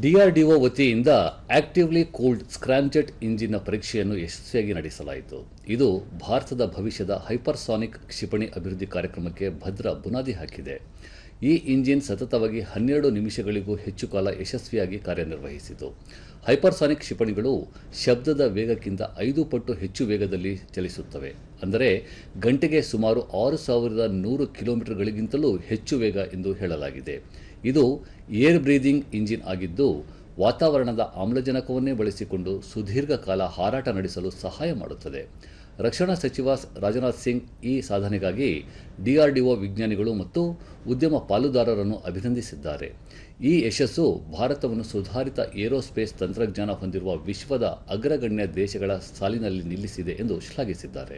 DRDO ವತಿಯಿಂದ actively cooled scramjet ಇಂಜಿನ್ನ ಪರೀಕ್ಷೆಯನ್ನು ಯಶಸ್ವಿಯಾಗಿ ನಡೆಸಲಾಯಿತು. ಇದು ಭಾರತದ ಭವಿಷ್ಯದ ಹೈಪರ್ಸಾನಿಕ್ ಕ್ಷಿಪಣಿ ಅಭಿವೃದ್ಧಿ ಕಾರ್ಯಕ್ರಮಕ್ಕೆ ಭದ್ರ ಬುನಾದಿ ಹಾಕಿದೆ. ಈ ಇಂಜಿನ್ ಸತತವಾಗಿ 12 ನಿಮಿಷಗಳಿಗೂ ಹೆಚ್ಚು ಕಾಲ ಯಶಸ್ವಿಯಾಗಿ ಕಾರ್ಯನಿರ್ವಹಿಸಿತು. ಹೈಪರ್ಸಾನಿಕ್ ಕ್ಷಿಪಣಿಗಳು ಶಬ್ದದ ವೇಗಕ್ಕಿಂತ 5 ಪಟ್ಟು ಹೆಚ್ಚು ವೇಗದಲ್ಲಿ ಚಲಿಸುತ್ತವೆ. ಅಂದರೆ ಗಂಟೆಗೆ ಸುಮಾರು 6100 ಕಿಲೋಮೀಟರ್ಗಳಿಗಿಂತಲೂ ಹೆಚ್ಚು ವೇಗ ಎಂದು ಹೇಳಲಾಗಿದೆ. ಇದು ಏರ್ ಬ್ರೀದಿಂಗ್ ಇಂಜಿನ್ ಆಗಿದ್ದು, ವಾತಾವರಣದ ಆಮ್ಲಜನಕವನ್ನೇ ಬಳಸಿಕೊಂಡು ಸುದೀರ್ಘ ಕಾಲ ಹಾರಾಟ ನಡೆಸಲು ಸಹಾಯ ಮಾಡುತ್ತದೆ. ರಕ್ಷಣಾ ಸಚಿವ ರಾಜನಾಥ್ ಸಿಂಗ್ ಈ ಸಾಧನೆಗಾಗಿ ಡಿಆರ್ಡಿಒ ವಿಜ್ಞಾನಿಗಳು ಮತ್ತು ಉದ್ಯಮ ಪಾಲುದಾರರನ್ನು ಅಭಿನಂದಿಸಿದ್ದಾರೆ. ಈ ಯಶಸ್ಸು ಭಾರತವನ್ನು ಸುಧಾರಿತ ಏರೋಸ್ಪೇಸ್ ತಂತ್ರಜ್ಞಾನ ಹೊಂದಿರುವ ವಿಶ್ವದ ಅಗ್ರಗಣ್ಯ ದೇಶಗಳ ಸಾಲಿನಲ್ಲಿ ನಿಲ್ಲಿಸಿದೆ ಎಂದು ಶ್ಲಾಘಿಸಿದ್ದಾರೆ.